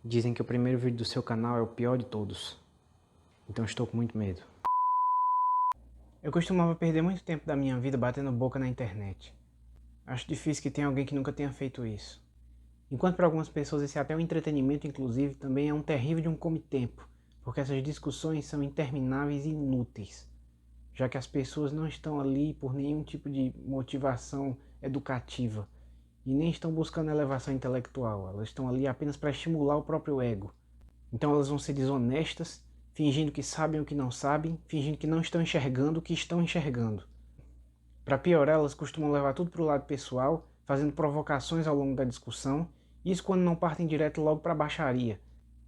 Dizem que o primeiro vídeo do seu canal é o pior de todos. Então estou com muito medo. Eu costumava perder muito tempo da minha vida batendo boca na internet. Acho difícil que tenha alguém que nunca tenha feito isso. Enquanto para algumas pessoas esse é até um entretenimento, inclusive, também é um terrível de um come-tempo, porque essas discussões são intermináveis e inúteis, já que as pessoas não estão ali por nenhum tipo de motivação educativa e nem estão buscando elevação intelectual, elas estão ali apenas para estimular o próprio ego. Então elas vão ser desonestas, fingindo que sabem o que não sabem, fingindo que não estão enxergando o que estão enxergando. Para piorar, elas costumam levar tudo para o lado pessoal, fazendo provocações ao longo da discussão, isso quando não partem direto logo para a baixaria,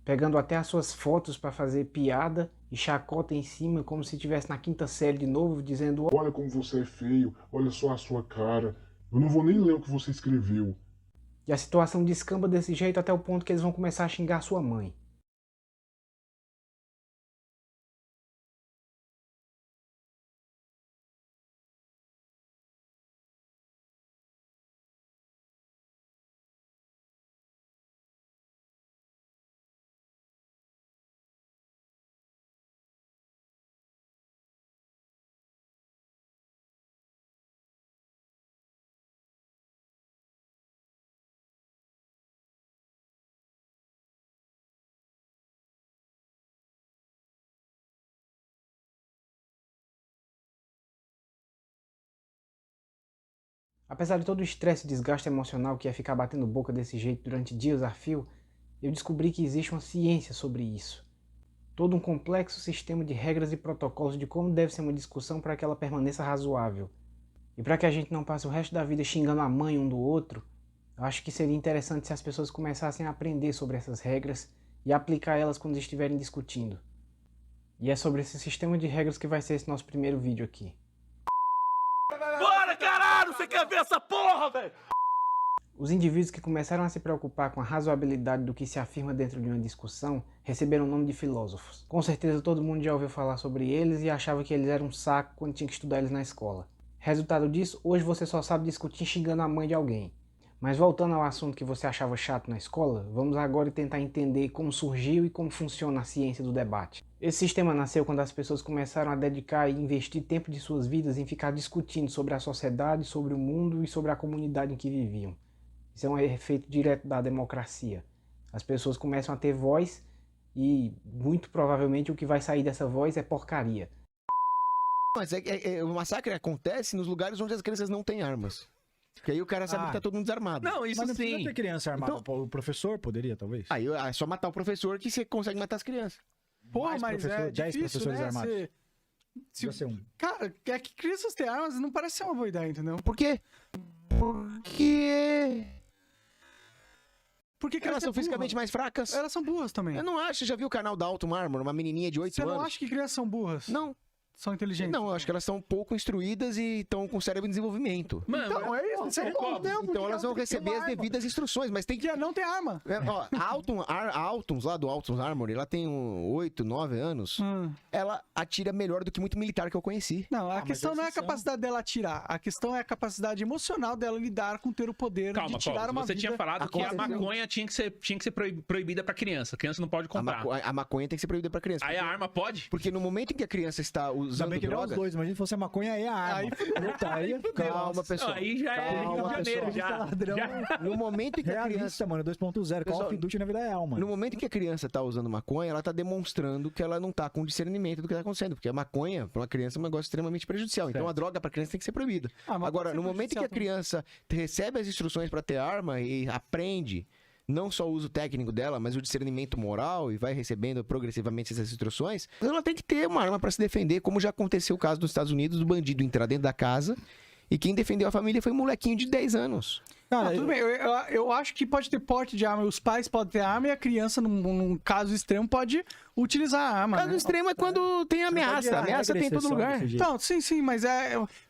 pegando até as suas fotos para fazer piada e chacota em cima como se estivesse na quinta série de novo, dizendo: olha como você é feio, olha só a sua cara, eu não vou nem ler o que você escreveu. E a situação descamba desse jeito até o ponto que eles vão começar a xingar sua mãe. Apesar de todo o estresse e desgaste emocional que é ficar batendo boca desse jeito durante dias a fio, eu descobri que existe uma ciência sobre isso. Todo um complexo sistema de regras e protocolos de como deve ser uma discussão para que ela permaneça razoável. E para que a gente não passe o resto da vida xingando a mãe um do outro, eu acho que seria interessante se as pessoas começassem a aprender sobre essas regras e aplicar elas quando estiverem discutindo. E é sobre esse sistema de regras que vai ser esse nosso primeiro vídeo aqui. Bora, caralho! Você quer ver essa porra, velho? Os indivíduos que começaram a se preocupar com a razoabilidade do que se afirma dentro de uma discussão receberam o nome de filósofos. Com certeza todo mundo já ouviu falar sobre eles e achava que eles eram um saco quando tinha que estudar eles na escola. Resultado disso, hoje você só sabe discutir xingando a mãe de alguém. Mas voltando ao assunto que você achava chato na escola, vamos agora tentar entender como surgiu e como funciona a ciência do debate. Esse sistema nasceu quando as pessoas começaram a dedicar e investir tempo de suas vidas em ficar discutindo sobre a sociedade, sobre o mundo e sobre a comunidade em que viviam. Isso é um efeito direto da democracia. As pessoas começam a ter voz e, muito provavelmente, o que vai sair dessa voz é porcaria. Mas o massacre acontece nos lugares onde as crianças não têm armas. Porque aí o cara sabe que tá todo mundo desarmado. Não, isso Mas não sim. precisa ter criança armada. Então- O professor poderia, talvez? Aí é só matar o professor que você consegue matar as crianças. Porra, Mais mas professor, é 10 difícil, professores né? armados. Se... Podia ser um. Cara, é que crianças ter armas não parece ser uma boa ideia, entendeu? Por quê? Porque Porque elas criança são é burra. fisicamente mais fracas. Elas são burras também. Eu não acho. Você já viu o canal da Alto Mármore? Uma menininha de 8 Você anos? não acha que crianças são burras? Não. São inteligentes? Não, eu acho que elas são pouco instruídas e estão com cérebro em desenvolvimento. Mano, então é isso. Você é Então, como? então elas vão receber as devidas instruções, mas tem que... Que não tem arma. Ó, a Altons, lá do Altos Armory, ela tem 8, 9 anos. Ela atira melhor do que muito militar que eu conheci. Não, a mas questão não é a eles são- capacidade dela atirar. A questão é a capacidade emocional dela lidar com ter o poder Calma, de tirar Paulo, uma você vida. tinha falado que a Aconteceu. maconha tinha que ser proibida pra criança. A criança não pode comprar. A maconha tem que ser proibida pra criança. Aí a arma pode? Porque no momento em que a criança está Ainda usando bem que ele é os droga... dois, imagina se fosse a maconha e a arma. Aí, Calma, pessoal. Aí já é Calma, Rio de Janeiro, pessoal. já. Ladrão. No momento em que a criança... Realista, mano, 2.0, Call Pessoal, of Duty na vida real, mano. No momento em que a criança tá usando maconha, ela tá demonstrando que ela não tá com discernimento do que tá acontecendo. Porque a maconha, pra uma criança, é um negócio extremamente prejudicial. Então a droga pra criança tem que ser proibida. mas Agora, pode ser no momento em que a prejudicial criança recebe as instruções pra ter arma e aprende não só o uso técnico dela, mas o discernimento moral e vai recebendo progressivamente essas instruções, ela tem que ter uma arma pra se defender, como já aconteceu o caso nos Estados Unidos, do bandido entrar dentro da casa e quem defendeu a família foi um molequinho de 10 anos. Cara, Tudo bem, eu acho que pode ter porte de arma, os pais podem ter arma e a criança, num caso extremo, pode utilizar a arma. Caso né? extremo é quando tem ameaça. Ameaça tem em todo lugar. Então, sim, mas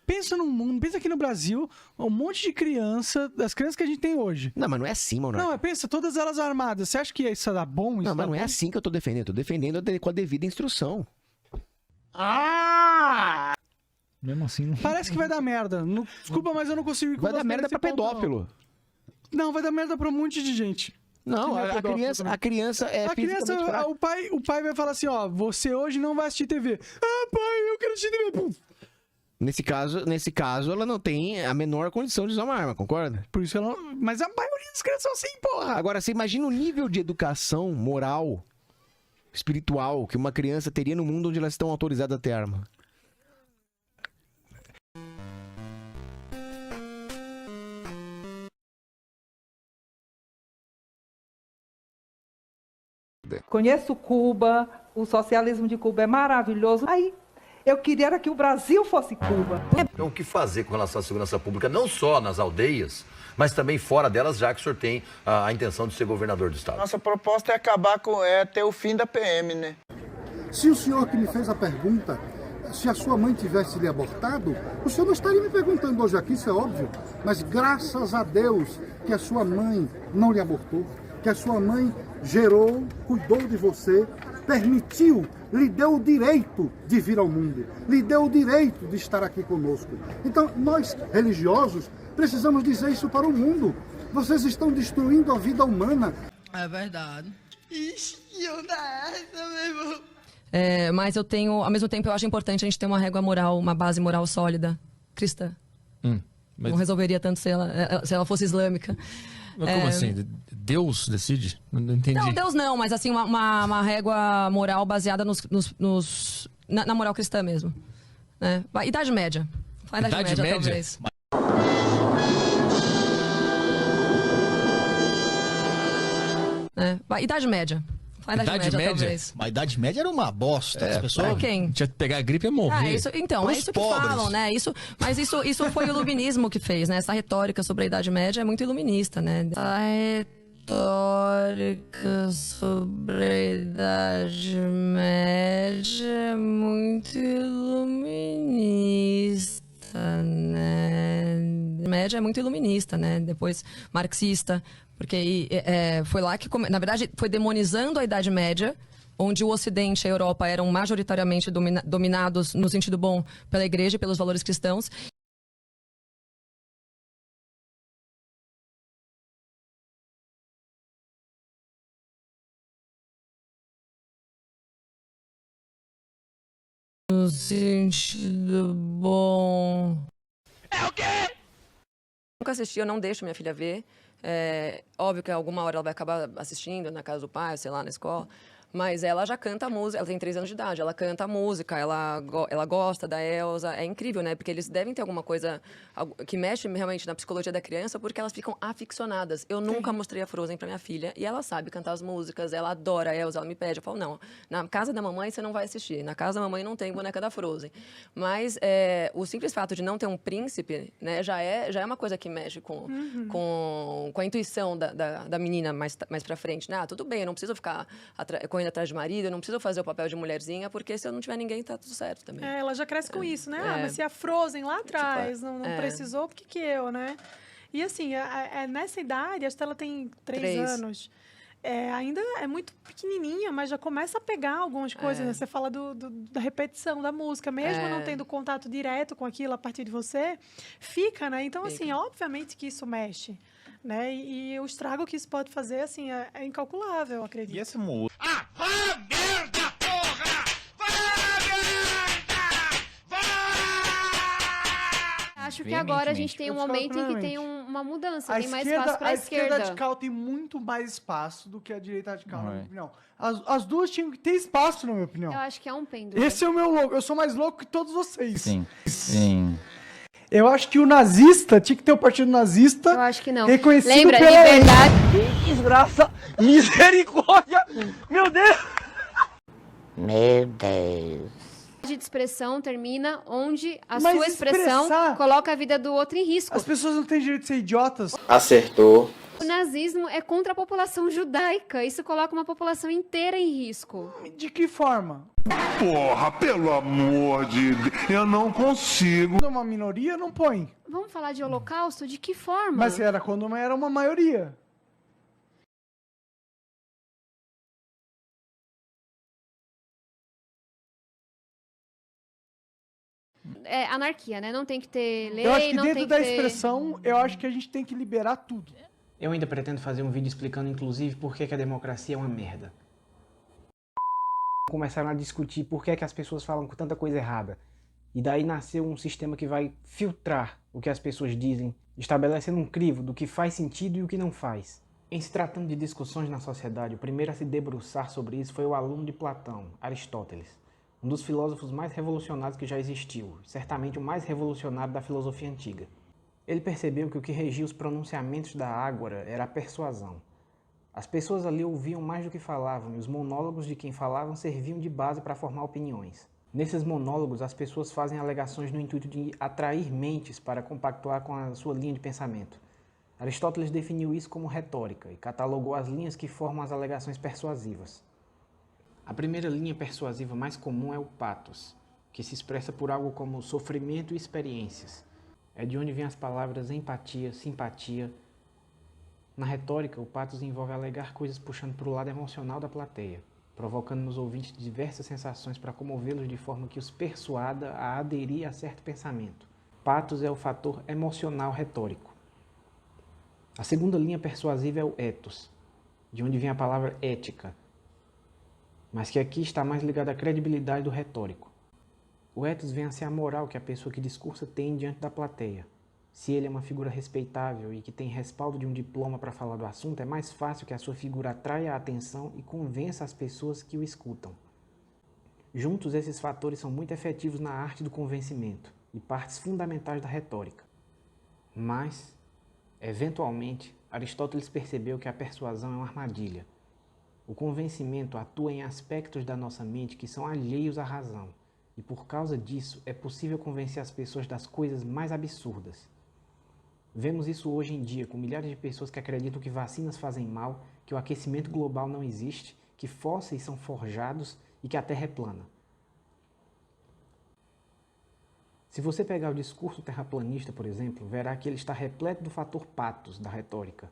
pensa no mundo, pensa aqui no Brasil, um monte de criança, das crianças que a gente tem hoje. Não, mas não é assim, mano. Não, pensa, todas elas armadas. Você acha que isso dá bom? Não, mas não é assim que eu tô defendendo. Eu tô defendendo com a devida instrução. Mesmo assim, não... Parece que vai dar merda. Desculpa, mas eu não consigo ir com Vai dar você merda nesse pra ponto, não. pedófilo. Não, vai dar merda pra um monte de gente. Não, Que não é a pedófilo criança, também. a criança é A criança, fisicamente fraca. o pai vai falar assim, ó, você hoje não vai assistir TV. Ah, pai, eu quero assistir TV. Pum. Nesse caso, ela não tem a menor condição de usar uma arma, concorda? Por isso ela... Mas a maioria das crianças são assim, porra. Agora, você imagina o nível de educação moral, espiritual, que uma criança teria no mundo onde elas estão autorizadas a ter arma. Conheço Cuba, o socialismo de Cuba é maravilhoso. Aí, eu queria era que o Brasil fosse Cuba. Então, o que fazer com relação à segurança pública, não só nas aldeias, mas também fora delas, já que o senhor tem a intenção de ser governador do estado? Nossa proposta é acabar com, ter o fim da PM, né? Se o senhor que me fez a pergunta, se a sua mãe tivesse lhe abortado, o senhor não estaria me perguntando hoje aqui, isso é óbvio. Mas graças a Deus que a sua mãe não lhe abortou, que a sua mãe gerou, cuidou de você, permitiu, lhe deu o direito de vir ao mundo, lhe deu o direito de estar aqui conosco. Então, nós, religiosos, precisamos dizer isso para o mundo. Vocês estão destruindo a vida humana. É verdade. Ixi, eu nada, meu irmão. Mas eu tenho, ao mesmo tempo, eu acho importante a gente ter uma régua moral, uma base moral sólida, cristã. Não resolveria tanto se ela fosse islâmica. Mas como assim? Deus decide? Não entendi. Não, Deus não, mas assim, uma régua moral baseada na moral cristã mesmo. Né? Idade média. Idade média, talvez. Idade média. Idade média? Talvez. Mas a Idade Média era uma bosta. As pessoas... Pra quem? Tinha que pegar a gripe e morrer. Então, é isso que falam, né? Mas isso foi o iluminismo que fez, né? Essa retórica sobre a Idade Média é muito iluminista, né? A retórica sobre a Idade Média é muito iluminista, né? A Média é muito iluminista, né? Depois marxista, porque foi lá que, na verdade, foi demonizando a Idade Média, onde o Ocidente e a Europa eram majoritariamente dominados, no sentido bom, pela Igreja e pelos valores cristãos. No sentido bom... É o quê? Nunca assisti, eu não deixo minha filha ver. Óbvio que alguma hora ela vai acabar assistindo na casa do pai, sei lá, na escola. Mas ela já canta a música, ela tem 3 anos de idade, ela canta a música, ela gosta da Elsa. É incrível, né? Porque eles devem ter alguma coisa que mexe realmente na psicologia da criança, porque elas ficam aficionadas. Eu nunca mostrei a Frozen pra minha filha, e ela sabe cantar as músicas, ela adora a Elsa, ela me pede. Eu falo, não, na casa da mamãe você não vai assistir, na casa da mamãe não tem boneca da Frozen. Mas o simples fato de não ter um príncipe, né, já é uma coisa que mexe com a intuição da menina mais pra frente. Né? Tudo bem, eu não preciso ficar correndo atrás de marido, eu não preciso fazer o papel de mulherzinha, porque se eu não tiver ninguém, tá tudo certo também. Ela já cresce com isso, né? Mas se a Frozen lá atrás não precisou, por que eu, né? E assim, nessa idade, acho que ela tem 3 anos, ainda é muito pequenininha, mas já começa a pegar algumas coisas, né? Você fala da repetição da música, mesmo não tendo contato direto com aquilo a partir de você, fica, né? Então, assim, obviamente que isso mexe. Né? E o estrago que isso pode fazer, assim, é incalculável, eu acredito. E esse músico? Ah, vá merda, porra! Vá merda! Vá! Acho que agora a gente tem um momento em que tem uma mudança, tem mais espaço para a esquerda radical tem muito mais espaço do que a direita radical, na minha opinião. As duas tinham que ter espaço, na minha opinião. Eu acho que é um pêndulo. Esse é o meu louco, eu sou mais louco que todos vocês. Sim. Eu acho que o nazista, tinha que ter o partido nazista. Eu acho que não. Reconhecido Lembra, pela liberdade. Que desgraça! Misericórdia! Meu Deus! Meu Deus. De expressão termina onde a sua expressão coloca a vida do outro em risco. As pessoas não têm direito de ser idiotas. Acertou. O nazismo é contra a população judaica. Isso coloca uma população inteira em risco. De que forma? Porra, pelo amor de Deus, eu não consigo. Quando é uma minoria, não põe. Vamos falar de holocausto? De que forma? Mas era quando era uma maioria. É anarquia, né? Não tem que ter lei, eu acho que não dentro tem da que ter... expressão, eu acho que a gente tem que liberar tudo. Eu ainda pretendo fazer um vídeo explicando inclusive por que a democracia é uma merda. Começaram a discutir por que as pessoas falam com tanta coisa errada. E daí nasceu um sistema que vai filtrar o que as pessoas dizem, estabelecendo um crivo do que faz sentido e o que não faz. Em se tratando de discussões na sociedade, o primeiro a se debruçar sobre isso foi o aluno de Platão, Aristóteles, um dos filósofos mais revolucionários que já existiu, certamente o mais revolucionário da filosofia antiga. Ele percebeu que o que regia os pronunciamentos da ágora era a persuasão. As pessoas ali ouviam mais do que falavam, e os monólogos de quem falavam serviam de base para formar opiniões. Nesses monólogos, as pessoas fazem alegações no intuito de atrair mentes para compactuar com a sua linha de pensamento. Aristóteles definiu isso como retórica e catalogou as linhas que formam as alegações persuasivas. A primeira linha persuasiva mais comum é o patos, que se expressa por algo como sofrimento e experiências. É de onde vêm as palavras empatia, simpatia. Na retórica, o patos envolve alegar coisas puxando para o lado emocional da plateia, provocando nos ouvintes diversas sensações para comovê-los de forma que os persuada a aderir a certo pensamento. Patos é o fator emocional retórico. A segunda linha persuasiva é o ethos, de onde vem a palavra ética, mas que aqui está mais ligado à credibilidade do retórico. O ethos vem a ser a moral que a pessoa que discursa tem diante da plateia. Se ele é uma figura respeitável e que tem respaldo de um diploma para falar do assunto, é mais fácil que a sua figura atraia a atenção e convença as pessoas que o escutam. Juntos, esses fatores são muito efetivos na arte do convencimento e partes fundamentais da retórica. Mas, eventualmente, Aristóteles percebeu que a persuasão é uma armadilha. O convencimento atua em aspectos da nossa mente que são alheios à razão, e por causa disso é possível convencer as pessoas das coisas mais absurdas. Vemos isso hoje em dia com milhares de pessoas que acreditam que vacinas fazem mal, que o aquecimento global não existe, que fósseis são forjados e que a Terra é plana. Se você pegar o discurso terraplanista, por exemplo, verá que ele está repleto do fator patos da retórica.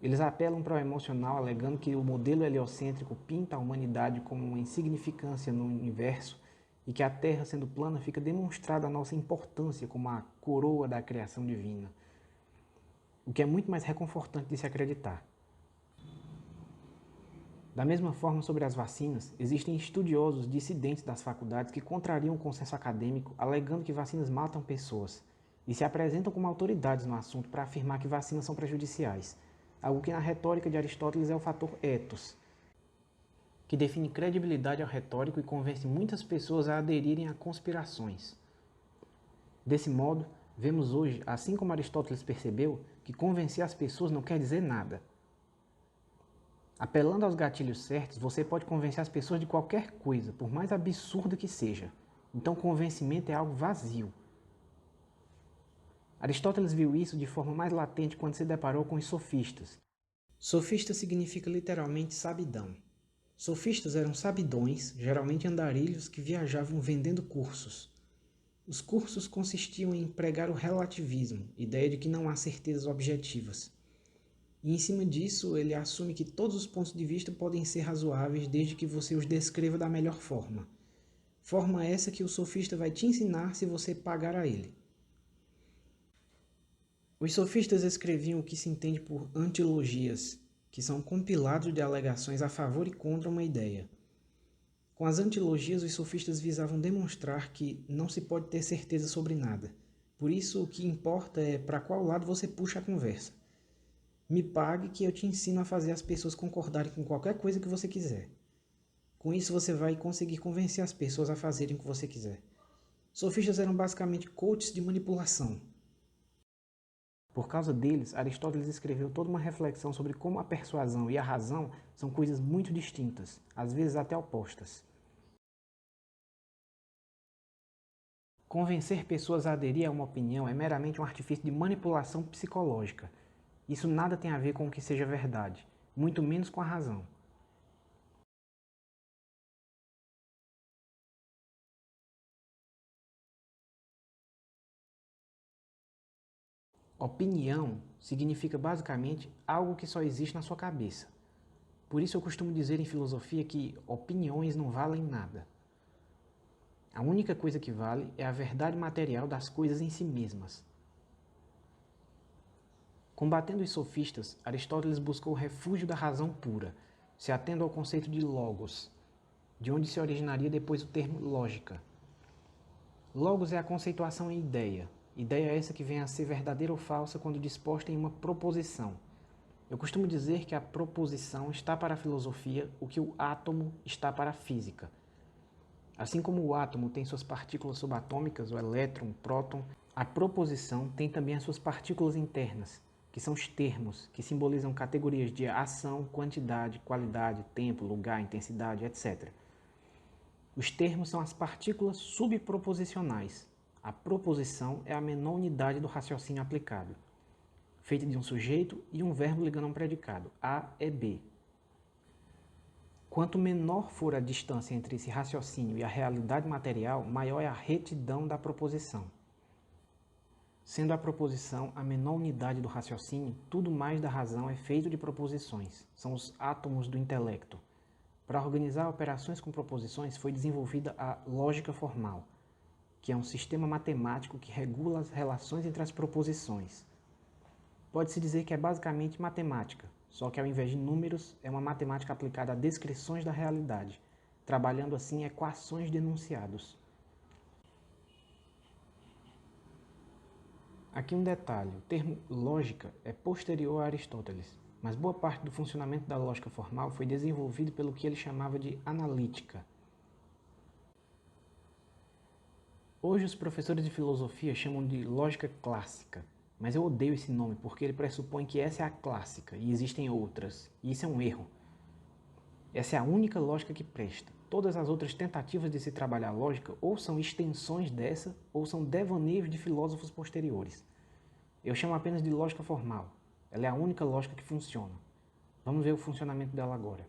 Eles apelam para o emocional, alegando que o modelo heliocêntrico pinta a humanidade como uma insignificância no universo e que a Terra, sendo plana, fica demonstrada a nossa importância como a coroa da criação divina. O que é muito mais reconfortante de se acreditar. Da mesma forma, sobre as vacinas, existem estudiosos dissidentes das faculdades que contrariam o consenso acadêmico, alegando que vacinas matam pessoas, e se apresentam como autoridades no assunto para afirmar que vacinas são prejudiciais, algo que na retórica de Aristóteles é o fator ethos, que define credibilidade ao retórico e convence muitas pessoas a aderirem a conspirações. Desse modo, vemos hoje, assim como Aristóteles percebeu, que convencer as pessoas não quer dizer nada. Apelando aos gatilhos certos, você pode convencer as pessoas de qualquer coisa, por mais absurda que seja. Então, convencimento é algo vazio. Aristóteles viu isso de forma mais latente quando se deparou com os sofistas. Sofista significa literalmente sabidão. Sofistas eram sabidões, geralmente andarilhos, que viajavam vendendo cursos. Os cursos consistiam em pregar o relativismo, ideia de que não há certezas objetivas. E em cima disso, ele assume que todos os pontos de vista podem ser razoáveis desde que você os descreva da melhor forma. Forma essa que o sofista vai te ensinar se você pagar a ele. Os sofistas escreviam o que se entende por antilogias, que são compilados de alegações a favor e contra uma ideia. Com as antilogias, os sofistas visavam demonstrar que não se pode ter certeza sobre nada. Por isso, o que importa é para qual lado você puxa a conversa. Me pague que eu te ensino a fazer as pessoas concordarem com qualquer coisa que você quiser. Com isso você vai conseguir convencer as pessoas a fazerem o que você quiser. Sofistas eram basicamente coaches de manipulação. Por causa deles, Aristóteles escreveu toda uma reflexão sobre como a persuasão e a razão são coisas muito distintas, às vezes até opostas. Convencer pessoas a aderir a uma opinião é meramente um artifício de manipulação psicológica. Isso nada tem a ver com o que seja verdade, muito menos com a razão. Opinião significa basicamente algo que só existe na sua cabeça. Por isso eu costumo dizer em filosofia que opiniões não valem nada. A única coisa que vale é a verdade material das coisas em si mesmas. Combatendo os sofistas, Aristóteles buscou o refúgio da razão pura, se atendo ao conceito de logos, de onde se originaria depois o termo lógica. Logos é a conceituação em ideia. Ideia essa que vem a ser verdadeira ou falsa quando disposta em uma proposição. Eu costumo dizer que a proposição está para a filosofia o que o átomo está para a física. Assim como o átomo tem suas partículas subatômicas, o elétron, o próton, a proposição tem também as suas partículas internas, que são os termos, que simbolizam categorias de ação, quantidade, qualidade, tempo, lugar, intensidade, etc. Os termos são as partículas subproposicionais. A proposição é a menor unidade do raciocínio aplicado, feita de um sujeito e um verbo ligando a um predicado. A é B. Quanto menor for a distância entre esse raciocínio e a realidade material, maior é a retidão da proposição. Sendo a proposição a menor unidade do raciocínio, tudo mais da razão é feito de proposições. São os átomos do intelecto. Para organizar operações com proposições foi desenvolvida a lógica formal, que é um sistema matemático que regula as relações entre as proposições. Pode-se dizer que é basicamente matemática, só que ao invés de números, é uma matemática aplicada a descrições da realidade, trabalhando assim equações de enunciados. Aqui um detalhe, o termo lógica é posterior a Aristóteles, mas boa parte do funcionamento da lógica formal foi desenvolvido pelo que ele chamava de analítica. Hoje os professores de filosofia chamam de lógica clássica, mas eu odeio esse nome porque ele pressupõe que essa é a clássica e existem outras, e isso é um erro. Essa é a única lógica que presta. Todas as outras tentativas de se trabalhar a lógica ou são extensões dessa ou são devaneios de filósofos posteriores. Eu chamo apenas de lógica formal. Ela é a única lógica que funciona. Vamos ver o funcionamento dela agora.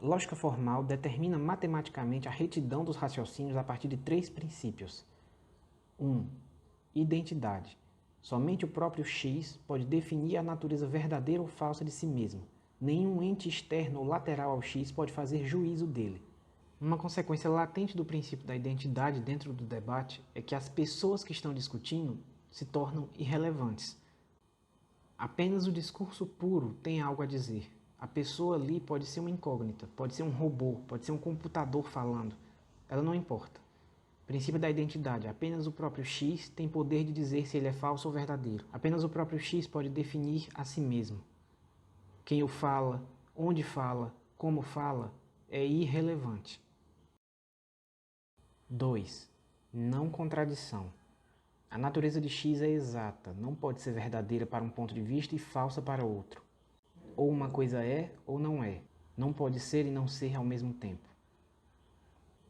Lógica formal determina matematicamente a retidão dos raciocínios a partir de 3 princípios. 1. Identidade. Somente o próprio X pode definir a natureza verdadeira ou falsa de si mesmo. Nenhum ente externo ou lateral ao X pode fazer juízo dele. Uma consequência latente do princípio da identidade dentro do debate é que as pessoas que estão discutindo se tornam irrelevantes. Apenas o discurso puro tem algo a dizer. A pessoa ali pode ser uma incógnita, pode ser um robô, pode ser um computador falando. Ela não importa. O princípio da identidade, apenas o próprio X tem poder de dizer se ele é falso ou verdadeiro. Apenas o próprio X pode definir a si mesmo. Quem o fala, onde fala, como fala, é irrelevante. 2. Não contradição. A natureza de X é exata, não pode ser verdadeira para um ponto de vista e falsa para outro. Ou uma coisa é ou não é. Não pode ser e não ser ao mesmo tempo.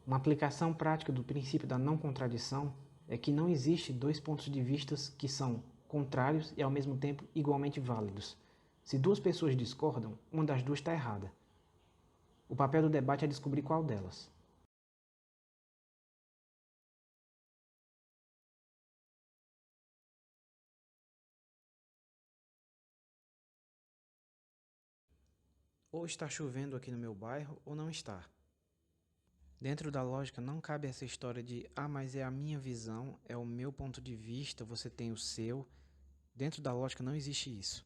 Uma aplicação prática do princípio da não contradição é que não existe 2 pontos de vista que são contrários e ao mesmo tempo igualmente válidos. Se 2 pessoas discordam, uma das 2 está errada. O papel do debate é descobrir qual delas. Ou está chovendo aqui no meu bairro ou não está. Dentro da lógica não cabe essa história de mas é a minha visão, é o meu ponto de vista, você tem o seu. Dentro da lógica não existe isso.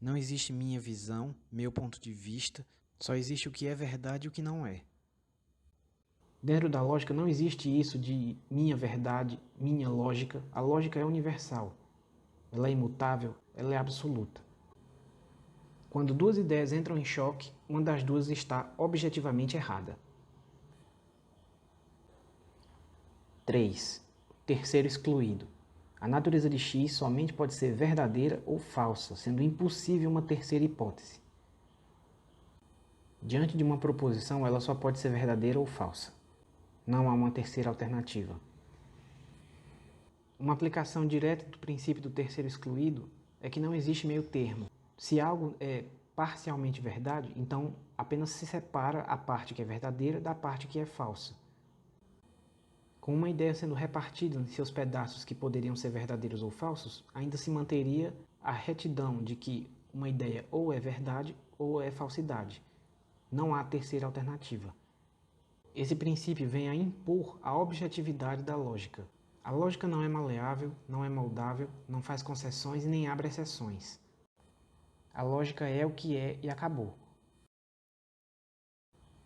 Não existe minha visão, meu ponto de vista, só existe o que é verdade e o que não é. Dentro da lógica não existe isso de minha verdade, minha lógica. A lógica é universal. Ela é imutável, ela é absoluta. Quando 2 ideias entram em choque, uma das 2 está objetivamente errada. 3. Terceiro excluído. A natureza de X somente pode ser verdadeira ou falsa, sendo impossível uma terceira hipótese. Diante de uma proposição, ela só pode ser verdadeira ou falsa. Não há uma terceira alternativa. Uma aplicação direta do princípio do terceiro excluído é que não existe meio termo. Se algo é parcialmente verdade, então apenas se separa a parte que é verdadeira da parte que é falsa. Com uma ideia sendo repartida em seus pedaços que poderiam ser verdadeiros ou falsos, ainda se manteria a retidão de que uma ideia ou é verdade ou é falsidade. Não há terceira alternativa. Esse princípio vem a impor a objetividade da lógica. A A lógica não é maleável, não é moldável, não faz concessões e nem abre exceções. A lógica é o que é e acabou.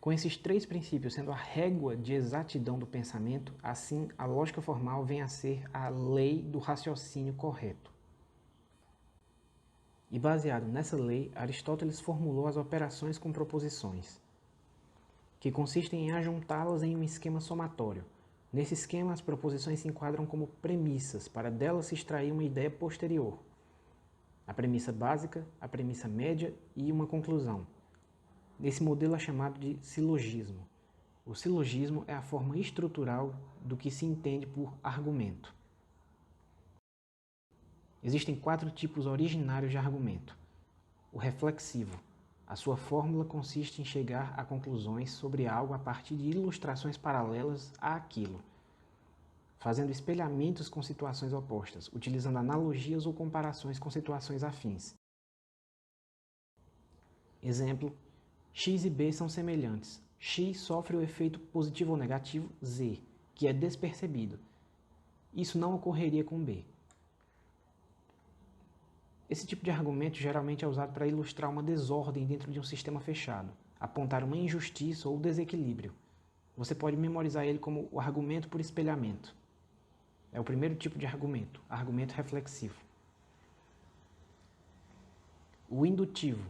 Com esses três princípios sendo a régua de exatidão do pensamento, assim a lógica formal vem a ser a lei do raciocínio correto. E baseado nessa lei, Aristóteles formulou as operações com proposições, que consistem em ajuntá-las em um esquema somatório. Nesse esquema, as proposições se enquadram como premissas, para delas se extrair uma ideia posterior. A premissa básica, a premissa média e uma conclusão. Nesse modelo é chamado de silogismo. O silogismo é a forma estrutural do que se entende por argumento. Existem 4 tipos originários de argumento. O reflexivo. A sua fórmula consiste em chegar a conclusões sobre algo a partir de ilustrações paralelas àquilo, fazendo espelhamentos com situações opostas, utilizando analogias ou comparações com situações afins. Exemplo: X e B são semelhantes. X sofre o efeito positivo ou negativo Z, que é despercebido. Isso não ocorreria com B. Esse tipo de argumento geralmente é usado para ilustrar uma desordem dentro de um sistema fechado, apontar uma injustiça ou desequilíbrio. Você pode memorizar ele como o argumento por espelhamento. É o primeiro tipo de argumento, argumento reflexivo. O indutivo.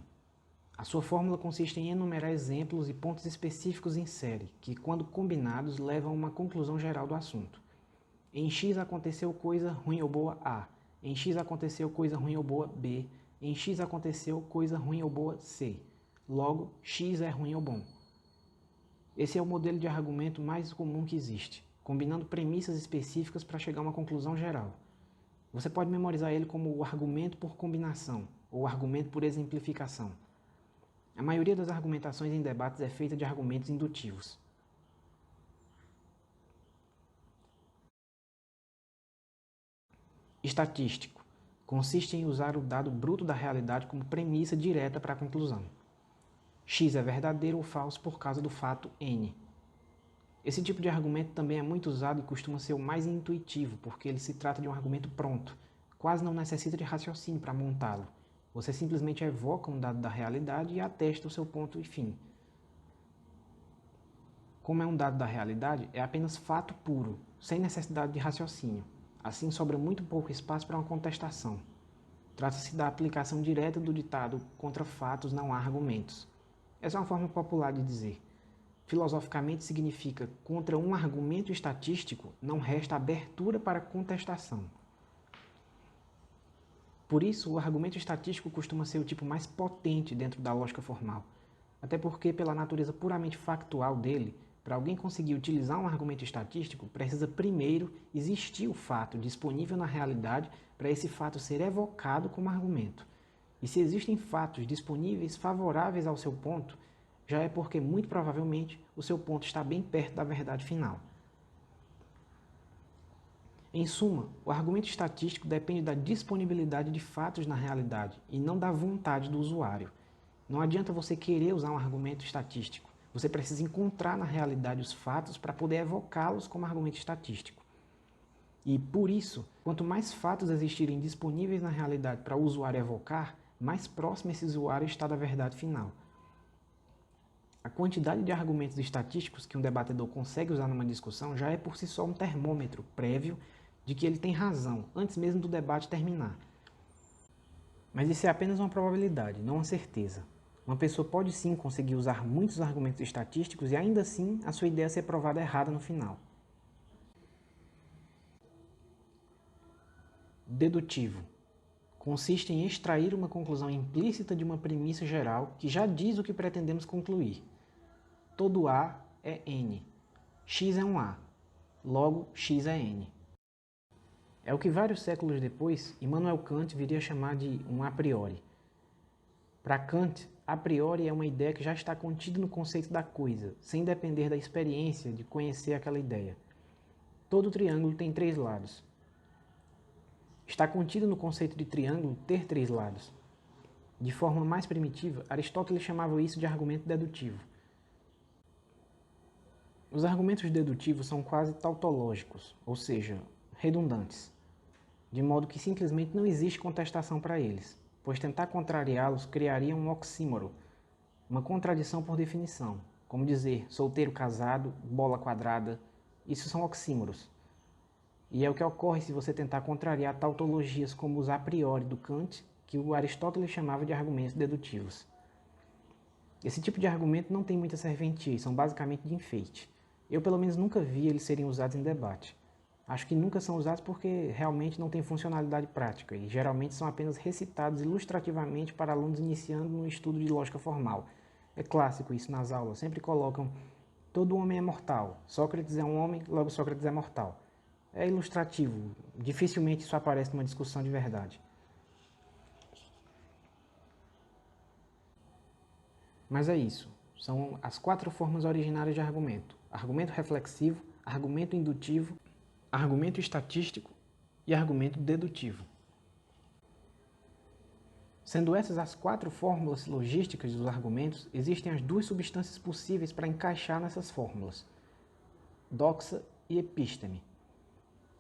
A sua fórmula consiste em enumerar exemplos e pontos específicos em série, que, quando combinados, levam a uma conclusão geral do assunto. Em X aconteceu coisa ruim ou boa A. Em X aconteceu coisa ruim ou boa B. Em X aconteceu coisa ruim ou boa C. Logo, X é ruim ou bom. Esse é o modelo de argumento mais comum que existe, combinando premissas específicas para chegar a uma conclusão geral. Você pode memorizar ele como o argumento por combinação, ou argumento por exemplificação. A maioria das argumentações em debates é feita de argumentos indutivos. Estatístico. Consiste em usar o dado bruto da realidade como premissa direta para a conclusão. X é verdadeiro ou falso por causa do fato N. Esse tipo de argumento também é muito usado e costuma ser o mais intuitivo, porque ele se trata de um argumento pronto. Quase não necessita de raciocínio para montá-lo. Você simplesmente evoca um dado da realidade e atesta o seu ponto e fim. Como é um dado da realidade, é apenas fato puro, sem necessidade de raciocínio. Assim sobra muito pouco espaço para uma contestação. Trata-se da aplicação direta do ditado contra fatos não há argumentos. Essa é uma forma popular de dizer. Filosoficamente significa contra um argumento estatístico não resta abertura para contestação. Por isso, o argumento estatístico costuma ser o tipo mais potente dentro da lógica formal. Até porque, pela natureza puramente factual dele, para alguém conseguir utilizar um argumento estatístico, precisa primeiro existir o fato disponível na realidade para esse fato ser evocado como argumento. E se existem fatos disponíveis favoráveis ao seu ponto, já é porque, muito provavelmente, o seu ponto está bem perto da verdade final. Em suma, o argumento estatístico depende da disponibilidade de fatos na realidade e não da vontade do usuário. Não adianta você querer usar um argumento estatístico. Você precisa encontrar na realidade os fatos para poder evocá-los como argumento estatístico. E, por isso, quanto mais fatos existirem disponíveis na realidade para o usuário evocar, mais próximo esse usuário está da verdade final. A quantidade de argumentos estatísticos que um debatedor consegue usar numa discussão já é por si só um termômetro prévio de que ele tem razão, antes mesmo do debate terminar. Mas isso é apenas uma probabilidade, não uma certeza. Uma pessoa pode sim conseguir usar muitos argumentos estatísticos e ainda assim a sua ideia ser provada errada no final. Dedutivo. Consiste em extrair uma conclusão implícita de uma premissa geral que já diz o que pretendemos concluir. Todo A é N. X é um A. Logo, X é N. É o que vários séculos depois, Immanuel Kant viria a chamar de um a priori. Para Kant, a priori é uma ideia que já está contida no conceito da coisa, sem depender da experiência de conhecer aquela ideia. Todo triângulo tem 3 lados. Está contido no conceito de triângulo ter 3 lados. De forma mais primitiva, Aristóteles chamava isso de argumento dedutivo. Os argumentos dedutivos são quase tautológicos, ou seja, redundantes, de modo que simplesmente não existe contestação para eles, pois tentar contrariá-los criaria um oxímoro, uma contradição por definição, como dizer solteiro casado, bola quadrada, isso são oxímoros. E é o que ocorre se você tentar contrariar tautologias como os a priori do Kant, que o Aristóteles chamava de argumentos dedutivos. Esse tipo de argumento não tem muita serventia e são basicamente de enfeite. Eu pelo menos nunca vi eles serem usados em debate. Acho que nunca são usados porque realmente não têm funcionalidade prática e geralmente são apenas recitados ilustrativamente para alunos iniciando no estudo de lógica formal. É clássico isso nas aulas, sempre colocam todo homem é mortal, Sócrates é um homem, logo Sócrates é mortal. É ilustrativo, dificilmente isso aparece numa discussão de verdade. Mas é isso, são as 4 formas originárias de argumento: argumento reflexivo, argumento indutivo, argumento estatístico e argumento dedutivo. Sendo essas as 4 fórmulas silogísticas dos argumentos, existem as 2 substâncias possíveis para encaixar nessas fórmulas: doxa e epísteme.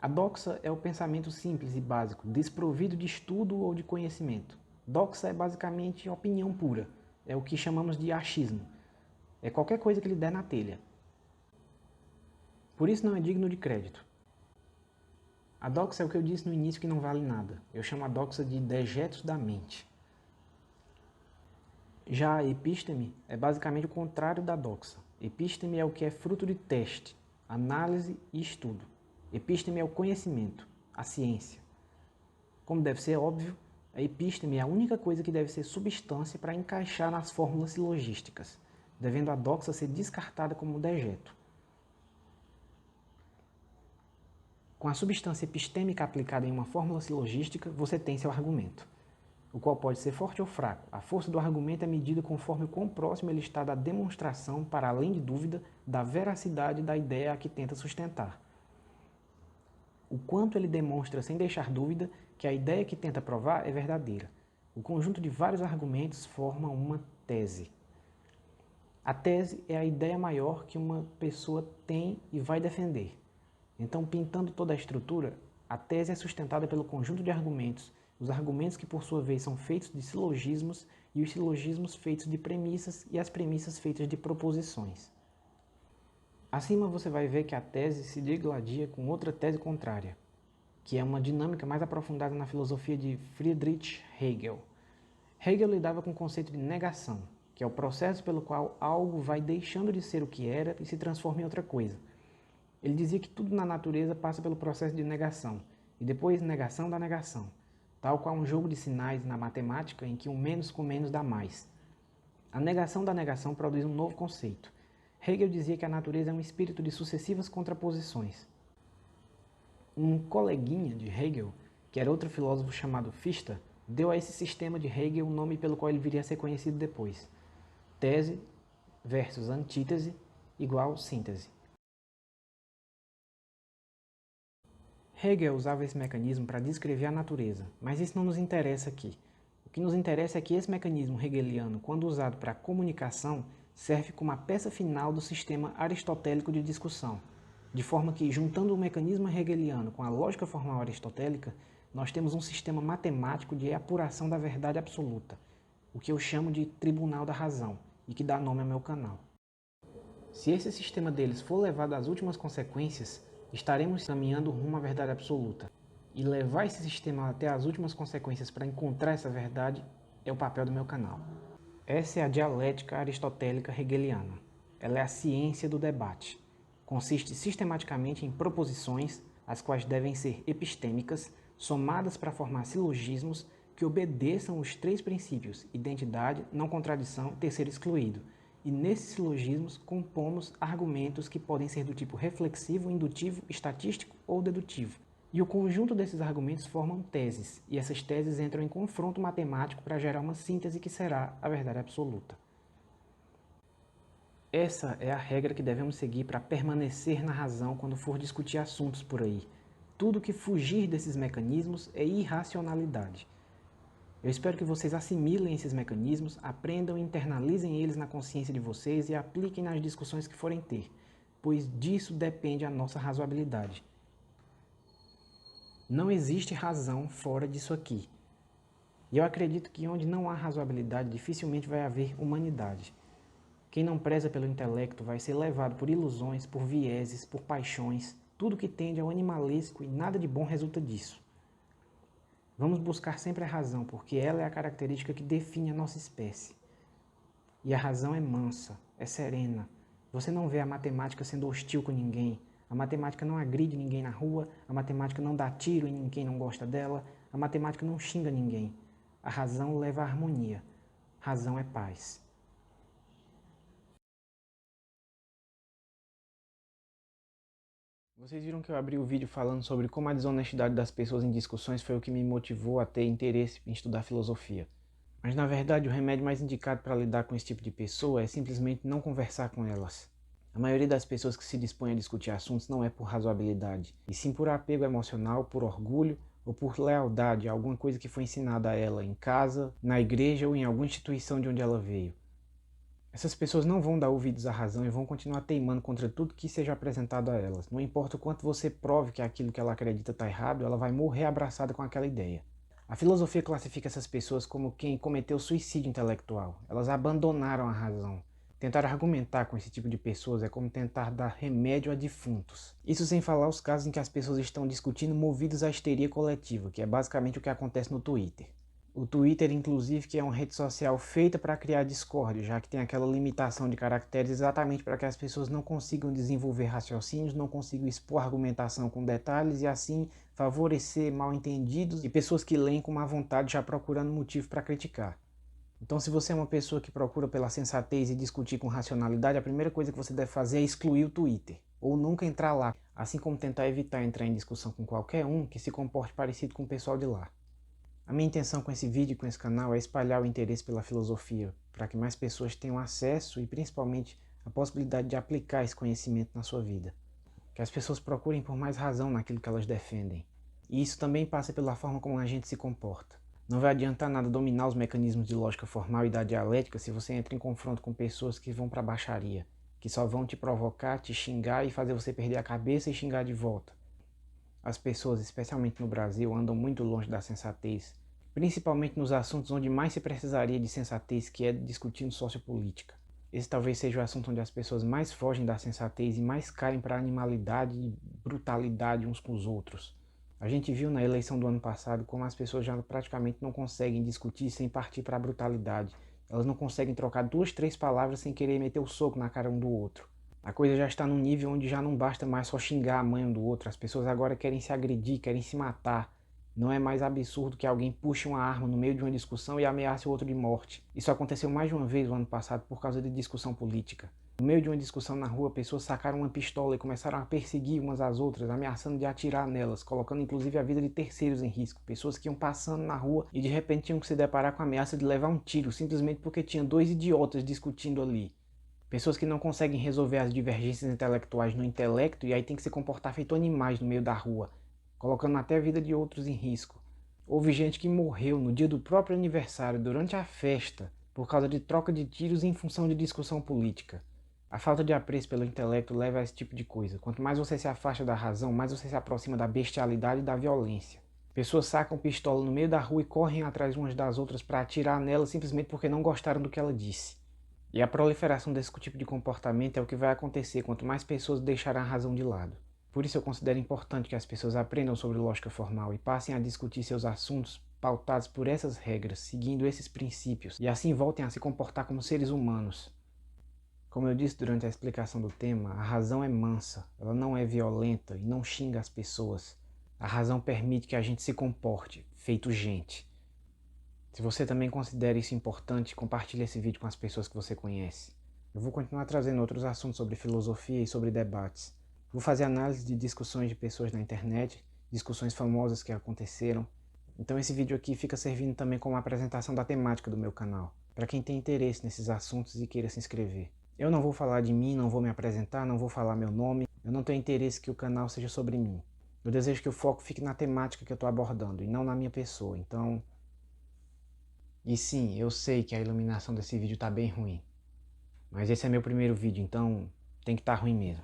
A doxa é o pensamento simples e básico, desprovido de estudo ou de conhecimento. Doxa é basicamente opinião pura, é o que chamamos de achismo. É qualquer coisa que lhe der na telha. Por isso não é digno de crédito. A doxa é o que eu disse no início que não vale nada. Eu chamo a doxa de dejetos da mente. Já a epísteme é basicamente o contrário da doxa. Epísteme é o que é fruto de teste, análise e estudo. Epísteme é o conhecimento, a ciência. Como deve ser óbvio, a epísteme é a única coisa que deve ser substância para encaixar nas fórmulas silogísticas, devendo a doxa ser descartada como dejeto. Com a substância epistêmica aplicada em uma fórmula silogística, você tem seu argumento, o qual pode ser forte ou fraco. A força do argumento é medida conforme o quão próximo ele está da demonstração, para além de dúvida, da veracidade da ideia a que tenta sustentar. O quanto ele demonstra sem deixar dúvida que a ideia que tenta provar é verdadeira. O conjunto de vários argumentos forma uma tese. A tese é a ideia maior que uma pessoa tem e vai defender. Então, pintando toda a estrutura, a tese é sustentada pelo conjunto de argumentos, os argumentos que por sua vez são feitos de silogismos e os silogismos feitos de premissas e as premissas feitas de proposições. Acima você vai ver que a tese se digladia com outra tese contrária, que é uma dinâmica mais aprofundada na filosofia de Friedrich Hegel. Hegel lidava com o conceito de negação, que é o processo pelo qual algo vai deixando de ser o que era e se transforma em outra coisa. Ele dizia que tudo na natureza passa pelo processo de negação, e depois negação da negação, tal qual um jogo de sinais na matemática em que um menos com menos dá mais. A negação da negação produz um novo conceito. Hegel dizia que a natureza é um espírito de sucessivas contraposições. Um coleguinha de Hegel, que era outro filósofo chamado Fichte, deu a esse sistema de Hegel o nome pelo qual ele viria a ser conhecido depois: tese versus antítese igual síntese. Hegel usava esse mecanismo para descrever a natureza, mas isso não nos interessa aqui. O que nos interessa é que esse mecanismo hegeliano, quando usado para a comunicação, serve como a peça final do sistema aristotélico de discussão, de forma que, juntando o mecanismo hegeliano com a lógica formal aristotélica, nós temos um sistema matemático de apuração da verdade absoluta, o que eu chamo de tribunal da razão, e que dá nome ao meu canal. Se esse sistema deles for levado às últimas consequências, estaremos caminhando rumo à verdade absoluta. E levar esse sistema até as últimas consequências para encontrar essa verdade é o papel do meu canal. Essa é a dialética aristotélica hegeliana. Ela é a ciência do debate. Consiste sistematicamente em proposições, as quais devem ser epistêmicas, somadas para formar silogismos que obedeçam os 3 princípios: identidade, não contradição, terceiro excluído. E nesses silogismos compomos argumentos que podem ser do tipo reflexivo, indutivo, estatístico ou dedutivo. E o conjunto desses argumentos formam teses, e essas teses entram em confronto matemático para gerar uma síntese que será a verdade absoluta. Essa é a regra que devemos seguir para permanecer na razão quando for discutir assuntos por aí. Tudo que fugir desses mecanismos é irracionalidade. Eu espero que vocês assimilem esses mecanismos, aprendam e internalizem eles na consciência de vocês e apliquem nas discussões que forem ter, pois disso depende a nossa razoabilidade. Não existe razão fora disso aqui. E eu acredito que onde não há razoabilidade, dificilmente vai haver humanidade. Quem não preza pelo intelecto vai ser levado por ilusões, por vieses, por paixões, tudo que tende ao animalesco e nada de bom resulta disso. Vamos buscar sempre a razão, porque ela é a característica que define a nossa espécie. E a razão é mansa, é serena. Você não vê a matemática sendo hostil com ninguém. A matemática não agride ninguém na rua, a matemática não dá tiro em quem não gosta dela, a matemática não xinga ninguém. A razão leva à harmonia. Razão é paz. Vocês viram que eu abri o vídeo falando sobre como a desonestidade das pessoas em discussões foi o que me motivou a ter interesse em estudar filosofia. Mas na verdade o remédio mais indicado para lidar com esse tipo de pessoa é simplesmente não conversar com elas. A maioria das pessoas que se dispõem a discutir assuntos não é por razoabilidade, e sim por apego emocional, por orgulho ou por lealdade a alguma coisa que foi ensinada a ela em casa, na igreja ou em alguma instituição de onde ela veio. Essas pessoas não vão dar ouvidos à razão e vão continuar teimando contra tudo que seja apresentado a elas. Não importa o quanto você prove que aquilo que ela acredita está errado, ela vai morrer abraçada com aquela ideia. A filosofia classifica essas pessoas como quem cometeu suicídio intelectual. Elas abandonaram a razão. Tentar argumentar com esse tipo de pessoas é como tentar dar remédio a defuntos. Isso sem falar os casos em que as pessoas estão discutindo movidas à histeria coletiva, que é basicamente o que acontece no Twitter. O Twitter, inclusive, que é uma rede social feita para criar discórdia, já que tem aquela limitação de caracteres exatamente para que as pessoas não consigam desenvolver raciocínios, não consigam expor argumentação com detalhes e assim favorecer mal-entendidos e pessoas que leem com má vontade já procurando motivo para criticar. Então, se você é uma pessoa que procura pela sensatez e discutir com racionalidade, a primeira coisa que você deve fazer é excluir o Twitter, ou nunca entrar lá, assim como tentar evitar entrar em discussão com qualquer um que se comporte parecido com o pessoal de lá. A minha intenção com esse vídeo e com esse canal é espalhar o interesse pela filosofia, para que mais pessoas tenham acesso e principalmente a possibilidade de aplicar esse conhecimento na sua vida. Que as pessoas procurem por mais razão naquilo que elas defendem. E isso também passa pela forma como a gente se comporta. Não vai adiantar nada dominar os mecanismos de lógica formal e da dialética se você entra em confronto com pessoas que vão para a baixaria, que só vão te provocar, te xingar e fazer você perder a cabeça e xingar de volta. As pessoas, especialmente no Brasil, andam muito longe da sensatez, principalmente nos assuntos onde mais se precisaria de sensatez, que é discutindo sociopolítica. Esse talvez seja o assunto onde as pessoas mais fogem da sensatez e mais caem para a animalidade e brutalidade uns com os outros. A gente viu na eleição do ano passado como as pessoas já praticamente não conseguem discutir sem partir para a brutalidade. Elas não conseguem trocar 2, 3 palavras sem querer meter o soco na cara um do outro. A coisa já está num nível onde já não basta mais só xingar a mãe um do outro. As pessoas agora querem se agredir, querem se matar. Não é mais absurdo que alguém puxe uma arma no meio de uma discussão e ameace o outro de morte. Isso aconteceu mais de uma vez no ano passado por causa de discussão política. No meio de uma discussão na rua, pessoas sacaram uma pistola e começaram a perseguir umas às outras, ameaçando de atirar nelas, colocando inclusive a vida de terceiros em risco. Pessoas que iam passando na rua e de repente tinham que se deparar com a ameaça de levar um tiro, simplesmente porque tinha 2 idiotas discutindo ali. Pessoas que não conseguem resolver as divergências intelectuais no intelecto e aí tem que se comportar feito animais no meio da rua, colocando até a vida de outros em risco. Houve gente que morreu no dia do próprio aniversário, durante a festa, por causa de troca de tiros em função de discussão política. A falta de apreço pelo intelecto leva a esse tipo de coisa. Quanto mais você se afasta da razão, mais você se aproxima da bestialidade e da violência. Pessoas sacam pistola no meio da rua e correm atrás umas das outras para atirar nelas simplesmente porque não gostaram do que ela disse. E a proliferação desse tipo de comportamento é o que vai acontecer quanto mais pessoas deixarem a razão de lado. Por isso eu considero importante que as pessoas aprendam sobre lógica formal e passem a discutir seus assuntos pautados por essas regras, seguindo esses princípios, e assim voltem a se comportar como seres humanos. Como eu disse durante a explicação do tema, a razão é mansa, ela não é violenta e não xinga as pessoas. A razão permite que a gente se comporte, feito gente. Se você também considera isso importante, compartilhe esse vídeo com as pessoas que você conhece. Eu vou continuar trazendo outros assuntos sobre filosofia e sobre debates. Vou fazer análise de discussões de pessoas na internet, discussões famosas que aconteceram. Então esse vídeo aqui fica servindo também como uma apresentação da temática do meu canal, para quem tem interesse nesses assuntos e queira se inscrever. Eu não vou falar de mim, não vou me apresentar, não vou falar meu nome, eu não tenho interesse que o canal seja sobre mim. Eu desejo que o foco fique na temática que eu estou abordando e não na minha pessoa, então... E sim, eu sei que a iluminação desse vídeo tá bem ruim. Mas esse é meu primeiro vídeo, então tem que estar ruim mesmo.